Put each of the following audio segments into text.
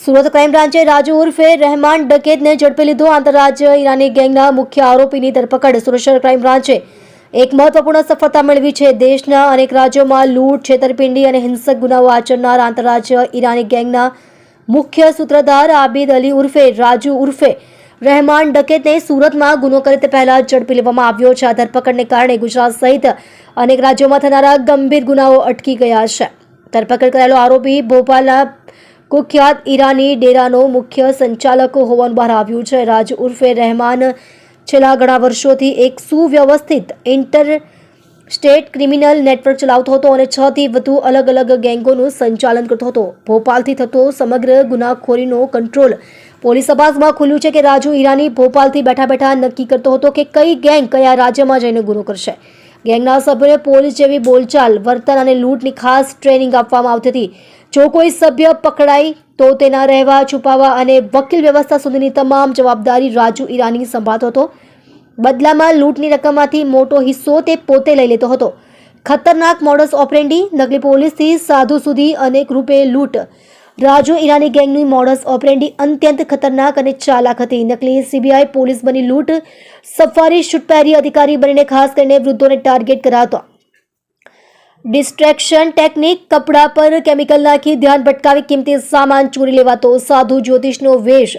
Surat crime બ્રાન્ચે Raju ઉર્ફે રહેમાન ડકેતને ઝડપી લીધો. આંતરરાજ્ય ઈરાની ગેંગના મુખ્ય આરોપીની ધરપકડ. સુરત શહેર ક્રાઇમ બ્રાન્ચે એક મહત્વપૂર્ણ સફળતા મેળવી છે. દેશના અનેક રાજ્યોમાં લૂંટ, છેતરપિંડી અને હિંસક ગુનાઓ આચરનાર આંતરરાજ્ય ઈરાની ગેંગના મુખ્ય સૂત્રધાર આબિદ અલી ઉર્ફે રાજુ ઉર્ફે રહેમાન ડકેતને સુરતમાં ગુનો કરે તે પહેલા ઝડપી લેવામાં આવ્યો છે. આ ધરપકડને કારણે ગુજરાત સહિત અનેક રાજ્યોમાં થનારા ગંભીર ગુનાઓ અટકી ગયા છે. ધરપકડ કરાયેલો આરોપી ભોપાલના કુખ્યાત ઈરાની ડેરાનો મુખ્ય સંચાલક હોવાનું બહાર આવ્યું છે. રાજુ ઉર્ફે રહેમાન છેલ્લા ઘણા વર્ષોથી એક સુવ્યવસ્થિત ઇન્ટર સ્ટેટ ક્રિમિનલ નેટવર્ક ચલાવતો હતો અને 6 થી વધુ અલગ અલગ ગેંગોનું સંચાલન કરતો હતો. ભોપાલથી થતો સમગ્ર ગુનાખોરીનો કંટ્રોલ પોલીસ તપાસમાં ખુલ્યું છે કે રાજુ ઈરાની ભોપાલથી બેઠા બેઠા નક્કી કરતો હતો કે કઈ ગેંગ કયા રાજ્યમાં જઈને ગુનો કરશે. ગેંગના સભ્યોને પોલીસ જેવી બોલચાલ, વર્તન અને લૂંટની ખાસ ટ્રેનિંગ આપવામાં આવતી હતી. જો કોઈ સભ્ય પકડાય તો તેના રહેવા, છુપાવા અને વકીલ વ્યવસ્થા સુધીની તમામ જવાબદારી રાજુ ઈરાની સંભાળતો હતો. બદલામાં લૂંટની રકમમાંથી મોટો હિસ્સો તે પોતે લઈ લેતો હતો. ખતરનાક મોડસ ઓપરેન્ડી, નકલી પોલીસથી સાધુ સુધી અનેક રૂપે લૂંટ. રાજુ ઈરાની ગેંગની મોડસ ઓપરેન્ડી અત્યંત ખતરનાક અને ચાલાક હતી. નકલી સીબીઆઈ પોલીસ બની લૂંટ, સફારી શૂટ પહેરી અધિકારી બનીને ખાસ કરીને વૃદ્ધોને ટાર્ગેટ કરાતો. ડિસ્ટ્રેક્શન ટેકનિક, કપડા પર કેમિકલ નાખી ધ્યાન ભટકાવી કિંમતી સામાન ચોરી લેવાતો. સાધુ જ્યોતિષનો વેશ,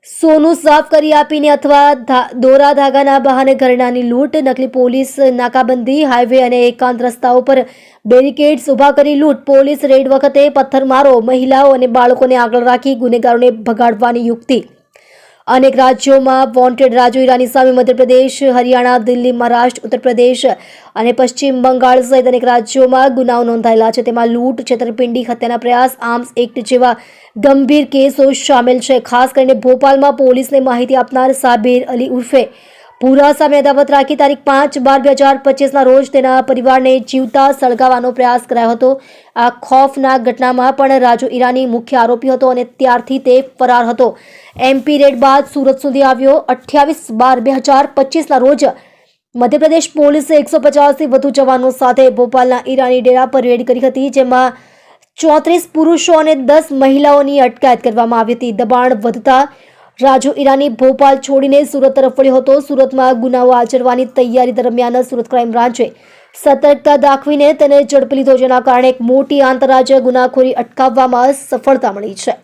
સોનું સાફ કરી આપીને અથવા દોરા ધાગાના બહાને ઘરેણાની લૂંટ. નકલી પોલીસ નાકાબંધી, હાઈવે અને એકાંત રસ્તાઓ પર બેરિકેડ્સ ઊભા કરી લૂંટ. પોલીસ રેડ વખતે પથ્થરમારો, મહિલાઓ અને બાળકોને આગળ રાખી ગુનેગારોને ભગાડવાની યુક્તિ. અનેક રાજ્યોમાં વોન્ટેડ. રાજુ ઈરાની સામે મધ્યપ્રદેશ, હરિયાણા, દિલ્હી, મહારાષ્ટ્ર, ઉત્તર પ્રદેશ અને પશ્ચિમ બંગાળ સહિત અનેક રાજ્યોમાં ગુનાઓ નોંધાયેલા છે. તેમાં લૂંટ, છેતરપિંડી, હત્યાના પ્રયાસ, આર્મ્સ એક્ટ જેવા ગંભીર કેસો સામેલ છે. ખાસ કરીને ભોપાલમાં પોલીસને માહિતી આપનાર સાબિર અલી ઉર્ફે ભૂરા સામે અદાવત રાખી તારીખ 5/12/2025ના રોજ તેના પરિવારને જીવતા સળગાવવાનો પ્રયાસ કરાયો હતો. આ ખૌફનાક ઘટનામાં પણ રાજુ ઈરાની મુખ્ય આરોપી હતો અને ત્યારથી તે ફરાર હતો. એમપી રેડ બાદ સુરત સુધી આવ્યો. 28/12/2025ના રોજ મધ્યપ્રદેશ પોલીસે 150થી વધુ જવાનો સાથે ભોપાલના ઈરાની ડેરા પર રેડ કરી હતી, જેમાં 34 પુરુષો અને 10 મહિલાઓની અટકાયત કરવામાં આવી હતી. દબાણ વધતા રાજુ ઈરાની ભોપાલ છોડીને સુરત તરફ વળ્યો હતો. સુરતમાં ગુનાઓ આચરવાની તૈયારી દરમિયાન સુરત ક્રાઇમ બ્રાન્ચે સતર્કતા દાખવીને તેને ઝડપી લીધો, જેના કારણે એક મોટી આંતરરાજ્ય ગુનાખોરી અટકાવવામાં સફળતા મળી છે.